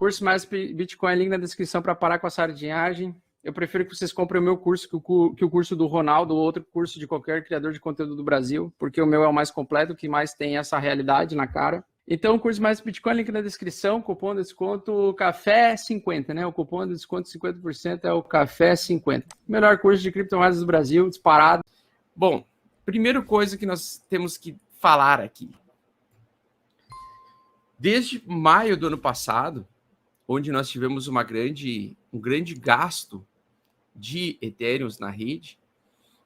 Curso mais Bitcoin, link na descrição para parar com a sardinhagem. Eu prefiro que vocês comprem o meu curso que o curso do Ronaldo ou outro curso de qualquer criador de conteúdo do Brasil, porque o meu é o mais completo, que mais tem essa realidade na cara. Então, o curso mais Bitcoin, link na descrição, cupom de desconto CAFÉ50, né? O cupom de desconto 50% é o CAFÉ50. Melhor curso de criptomoedas do Brasil, disparado. Bom, primeira coisa que nós temos que falar aqui. Desde maio do ano passado, onde nós tivemos um grande gasto de Ethereum na rede,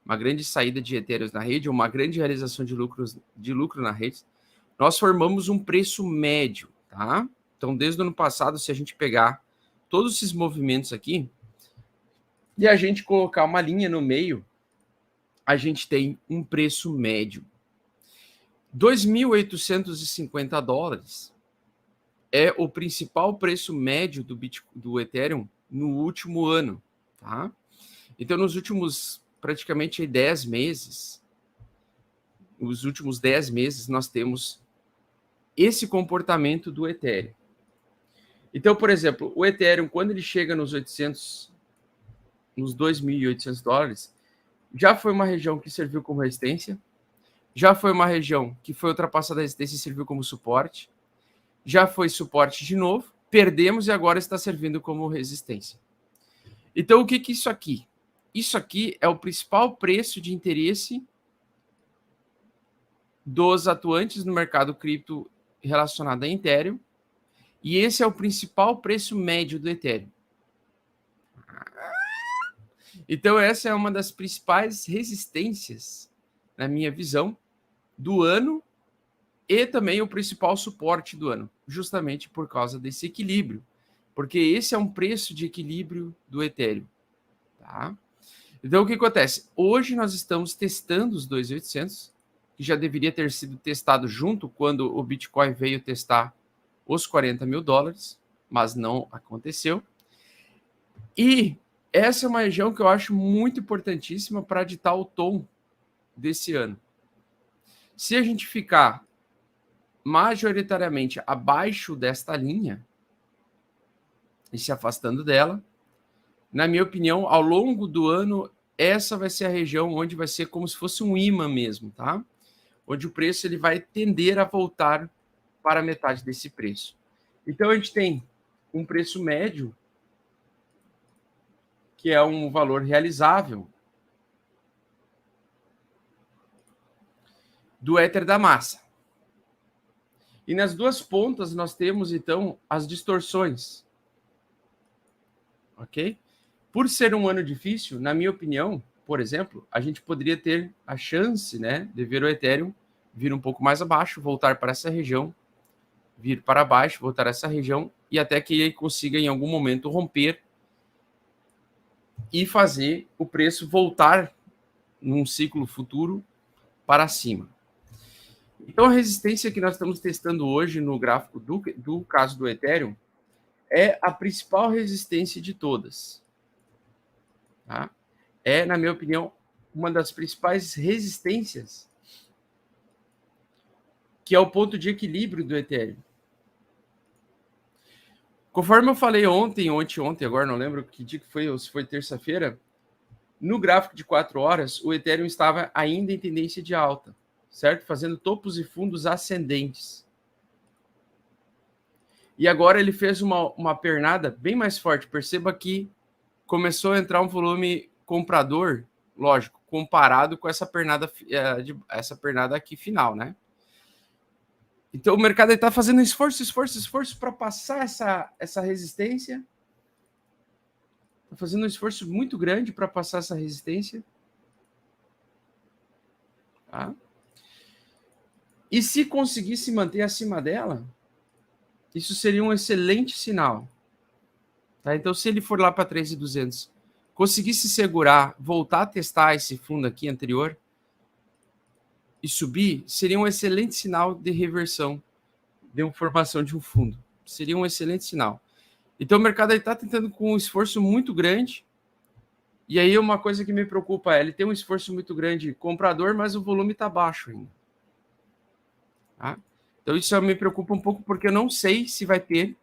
uma grande saída de Ethereum na rede, uma grande realização de lucro na rede, nós formamos um preço médio, tá? Então, desde o ano passado, se a gente pegar todos esses movimentos aqui e a gente colocar uma linha no meio, a gente tem um preço médio. $2.850 é o principal preço médio do Ethereum no último ano, tá? Então, nos últimos praticamente 10 meses, nós temos esse comportamento do Ethereum. Então, por exemplo, o Ethereum, quando ele chega nos $2.800, já foi uma região que serviu como resistência, já foi uma região que foi ultrapassada a resistência e serviu como suporte, já foi suporte de novo, perdemos e agora está servindo como resistência. Então, o que é isso aqui? Isso aqui é o principal preço de interesse dos atuantes no mercado cripto relacionado a Ethereum, e esse é o principal preço médio do Ethereum. Então, essa é uma das principais resistências, na minha visão, do ano e também o principal suporte do ano, justamente por causa desse equilíbrio, porque esse é um preço de equilíbrio do Ethereum, tá? Então, o que acontece? Hoje nós estamos testando os 2.800, que já deveria ter sido testado junto quando o Bitcoin veio testar os $40.000, mas não aconteceu. E essa é uma região que eu acho muito importantíssima para ditar o tom desse ano. Se a gente ficar majoritariamente abaixo desta linha e se afastando dela, na minha opinião, ao longo do ano, essa vai ser a região onde vai ser como se fosse um imã mesmo, tá? Onde o preço ele vai tender a voltar para metade desse preço. Então, a gente tem um preço médio, que é um valor realizável do Ether da massa. E nas duas pontas nós temos, então, as distorções. Ok? Por ser um ano difícil, na minha opinião, por exemplo, a gente poderia ter a chance, né, de ver o Ethereum vir um pouco mais abaixo, voltar para essa região, vir para baixo, voltar a essa região, e até que ele consiga, em algum momento, romper e fazer o preço voltar num ciclo futuro para cima. Então, a resistência que nós estamos testando hoje no gráfico do caso do Ethereum é a principal resistência de todas. Tá? É, na minha opinião, uma das principais resistências, que é o ponto de equilíbrio do Ethereum. Conforme eu falei ontem, agora não lembro que dia que foi, ou se foi terça-feira, no gráfico de 4 horas, o Ethereum estava ainda em tendência de alta, certo? Fazendo topos e fundos ascendentes. E agora ele fez uma pernada bem mais forte. Perceba que começou a entrar um volume comprador, lógico, comparado com essa pernada aqui final, né? Então o mercado está fazendo esforço para passar essa resistência. Está fazendo um esforço muito grande para passar essa resistência. Tá? E se conseguir se manter acima dela, isso seria um excelente sinal. Tá? Então, se ele for lá para 3.200, conseguir se segurar, voltar a testar esse fundo aqui anterior e subir, seria um excelente sinal de reversão, de uma formação de um fundo. Seria um excelente sinal. Então, o mercado está tentando com um esforço muito grande. E aí, uma coisa que me preocupa é, ele tem um esforço muito grande comprador, mas o volume está baixo ainda. Tá? Então, isso me preocupa um pouco, porque eu não sei se vai ter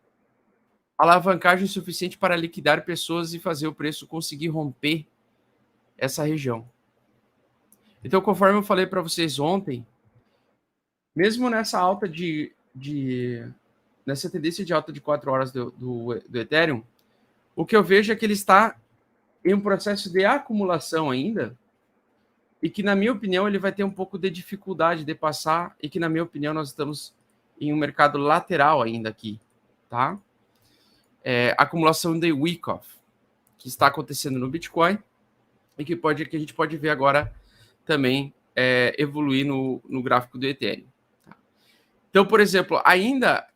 alavancagem suficiente para liquidar pessoas e fazer o preço conseguir romper essa região. Então, conforme eu falei para vocês ontem, mesmo nessa alta nessa tendência de alta de 4 horas do Ethereum, o que eu vejo é que ele está em um processo de acumulação ainda, e que, na minha opinião, ele vai ter um pouco de dificuldade de passar, e que, na minha opinião, nós estamos em um mercado lateral ainda aqui, tá? Acumulação de Wyckoff, que está acontecendo no Bitcoin, e que a gente pode ver agora também evoluir no gráfico do Ethereum. Tá? Então, por exemplo,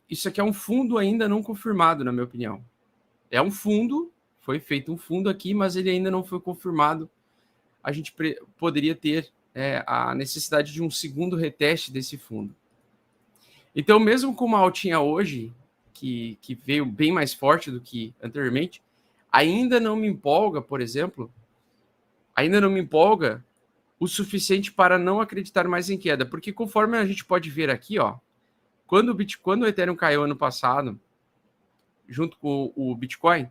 isso aqui é um fundo ainda não confirmado, na minha opinião. É um fundo, foi feito um fundo aqui, mas ele ainda não foi confirmado. A gente poderia ter a necessidade de um segundo reteste desse fundo. Então, mesmo com uma altinha hoje, que veio bem mais forte do que anteriormente, ainda não me empolga, por exemplo, o suficiente para não acreditar mais em queda. Porque conforme a gente pode ver aqui, ó, quando o Ethereum caiu ano passado, junto com o Bitcoin,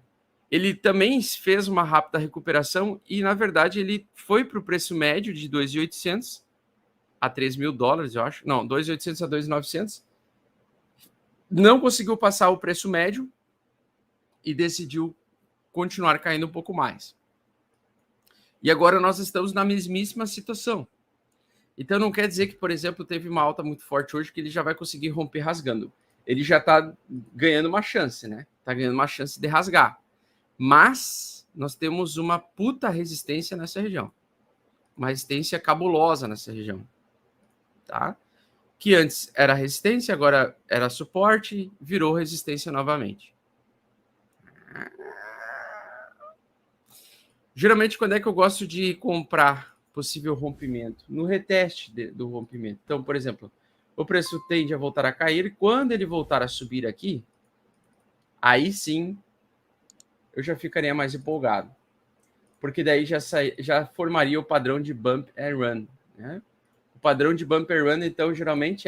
ele também fez uma rápida recuperação e, na verdade, ele foi para o preço médio de 2.800 a 3 mil dólares, eu acho. Não, 2.800 a 2.900. Não conseguiu passar o preço médio e decidiu continuar caindo um pouco mais. E agora nós estamos na mesmíssima situação. Então não quer dizer que, por exemplo, teve uma alta muito forte hoje que ele já vai conseguir romper rasgando. Ele já está ganhando uma chance, né? Está ganhando uma chance de rasgar. Mas nós temos uma puta resistência nessa região. Uma resistência cabulosa nessa região. Tá? Que antes era resistência, agora era suporte, virou resistência novamente. Geralmente, quando é que eu gosto de comprar possível rompimento? No reteste do rompimento. Então, por exemplo, o preço tende a voltar a cair. Quando ele voltar a subir aqui, aí sim eu já ficaria mais empolgado. Porque daí já formaria o padrão de bump and run. Né? O padrão de bump and run, então, geralmente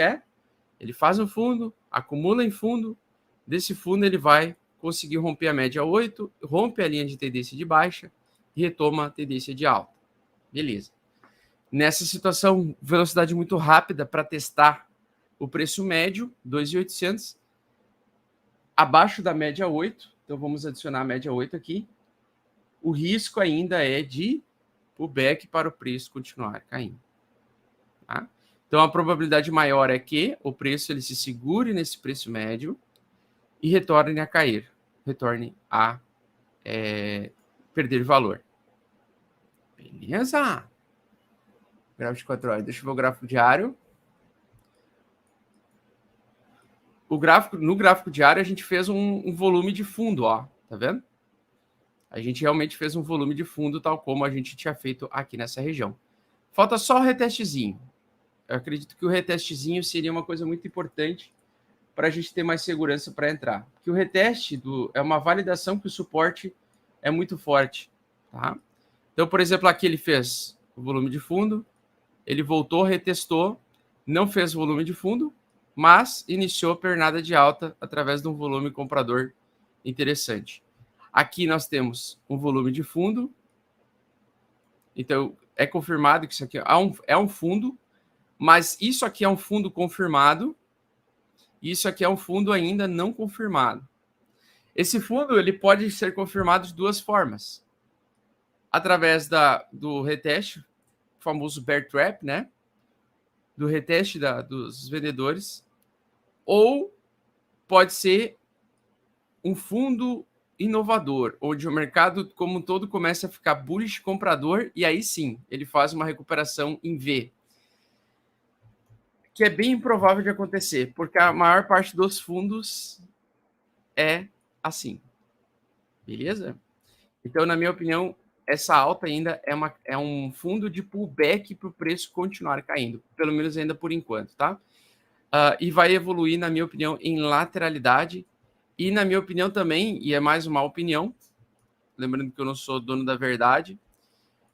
ele faz um fundo, acumula em fundo, desse fundo ele vai conseguir romper a média 8, rompe a linha de tendência de baixa e retoma a tendência de alta. Beleza. Nessa situação, velocidade muito rápida para testar o preço médio, 2.800, abaixo da média 8, então vamos adicionar a média 8 aqui. O risco ainda é de pullback para o preço continuar caindo. Tá? Então a probabilidade maior é que o preço ele se segure nesse preço médio e retorne a cair, retorne a perder valor. Beleza? Gráfico de 4 horas. Deixa eu ver o gráfico diário. No gráfico diário, a gente fez um volume de fundo, ó. Tá vendo? A gente realmente fez um volume de fundo, tal como a gente tinha feito aqui nessa região. Falta só o retestezinho. Eu acredito que o retestezinho seria uma coisa muito importante para a gente ter mais segurança para entrar. Porque o reteste é uma validação que o suporte é muito forte, tá? Então, por exemplo, aqui ele fez o volume de fundo, ele voltou, retestou, não fez volume de fundo, mas iniciou a pernada de alta através de um volume comprador interessante. Aqui nós temos um volume de fundo, então é confirmado que isso aqui é um fundo, mas isso aqui é um fundo confirmado, e isso aqui é um fundo ainda não confirmado. Esse fundo ele pode ser confirmado de duas formas. Através do reteste, o famoso bear trap, né? Do reteste dos vendedores, ou pode ser um fundo inovador, onde o mercado como um todo começa a ficar bullish comprador e aí sim, ele faz uma recuperação em V. Que é bem improvável de acontecer, porque a maior parte dos fundos é assim. Beleza? Então, na minha opinião, essa alta ainda é um fundo de pullback para o preço continuar caindo, pelo menos ainda por enquanto, tá? E vai evoluir, na minha opinião, em lateralidade. E, na minha opinião, também, e é mais uma opinião, lembrando que eu não sou dono da verdade,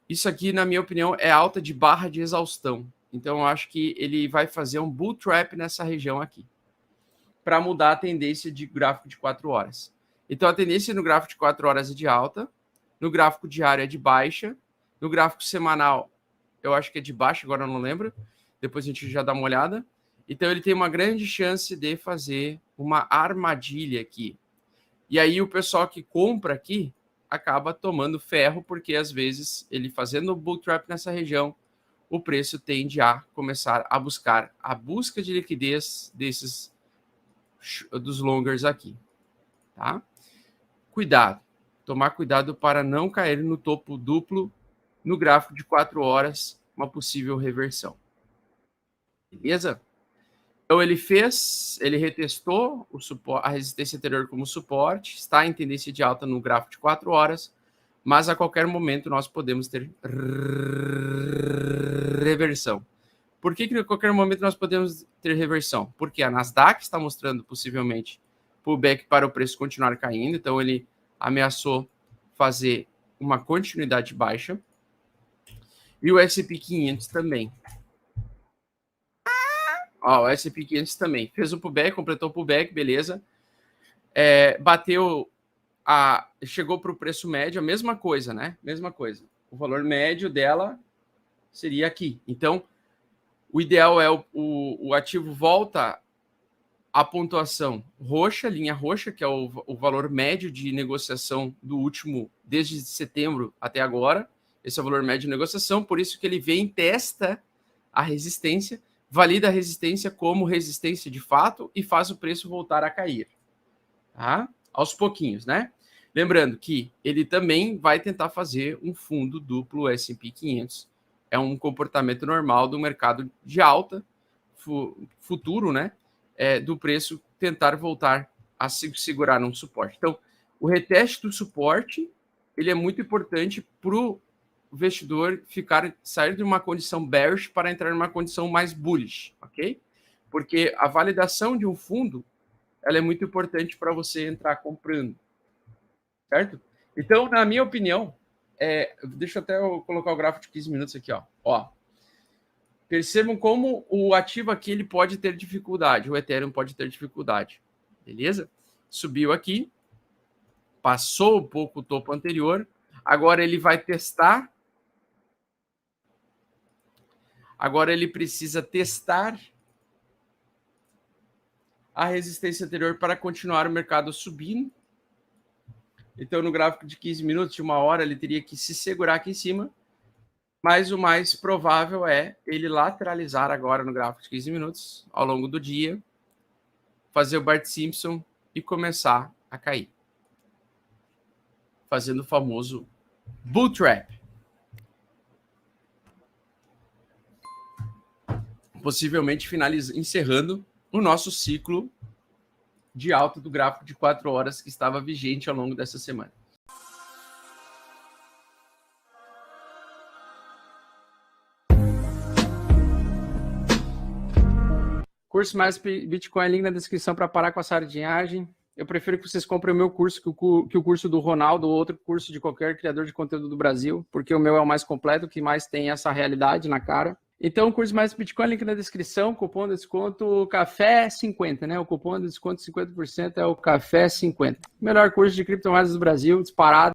isso aqui, na minha opinião, é alta de barra de exaustão. Então, eu acho que ele vai fazer um bull trap nessa região aqui, para mudar a tendência de gráfico de 4 horas. Então, a tendência no gráfico de 4 horas é de alta, no gráfico diário é de baixa, no gráfico semanal, eu acho que é de baixa, agora eu não lembro, depois a gente já dá uma olhada. Então, ele tem uma grande chance de fazer uma armadilha aqui. E aí, o pessoal que compra aqui acaba tomando ferro, porque às vezes ele fazendo o bull trap nessa região, o preço tende a começar a buscar a busca de liquidez dos longers aqui, tá? Cuidado, tomar cuidado para não cair no topo duplo no gráfico de 4 horas, uma possível reversão. Beleza? Então ele retestou a resistência anterior como suporte, está em tendência de alta no gráfico de 4 horas, mas a qualquer momento nós podemos ter reversão. Por que a qualquer momento nós podemos ter reversão? Porque a Nasdaq está mostrando possivelmente pullback para o preço continuar caindo, então ele ameaçou fazer uma continuidade baixa. E o S&P 500 também. O S&P 500 também. Fez o pullback, completou o pullback, beleza. Chegou para o preço médio, a mesma coisa, né? Mesma coisa. O valor médio dela seria aqui. Então, o ideal é o ativo volta à pontuação roxa, linha roxa, que é o valor médio de negociação do último, desde setembro até agora. Esse é o valor médio de negociação, por isso que ele vem, testa a resistência, valida a resistência como resistência de fato e faz o preço voltar a cair. Tá? Aos pouquinhos, né? Lembrando que ele também vai tentar fazer um fundo duplo S&P 500. É um comportamento normal do mercado de alta, futuro, né? Do preço tentar voltar a se segurar num suporte. Então, o reteste do suporte, ele é muito importante para o investidor sair de uma condição bearish para entrar numa condição mais bullish, ok? Porque a validação de um fundo, ela é muito importante para você entrar comprando, certo? Então, na minha opinião, deixa eu até colocar o gráfico de 15 minutos aqui, ó. Percebam como o ativo aqui ele pode ter dificuldade, o Ethereum pode ter dificuldade, beleza? Subiu aqui, passou um pouco o topo anterior, agora ele vai testar. Agora ele precisa testar a resistência anterior para continuar o mercado subindo. Então, no gráfico de 15 minutos, de 1 hora, ele teria que se segurar aqui em cima. Mas o mais provável é ele lateralizar agora no gráfico de 15 minutos, ao longo do dia, fazer o Bart Simpson e começar a cair. Fazendo o famoso bull trap. Possivelmente encerrando o nosso ciclo de alta do gráfico de 4 horas que estava vigente ao longo dessa semana. Curso Mais Bitcoin, link na descrição para parar com a sardinhagem. Eu prefiro que vocês comprem o meu curso que o curso do Ronaldo ou outro curso de qualquer criador de conteúdo do Brasil, porque o meu é o mais completo, que mais tem essa realidade na cara. Então, o curso Mais Bitcoin, link na descrição, cupom de desconto CAFÉ50, né? O cupom de desconto 50% é o CAFÉ50. Melhor curso de criptomoedas do Brasil, disparado.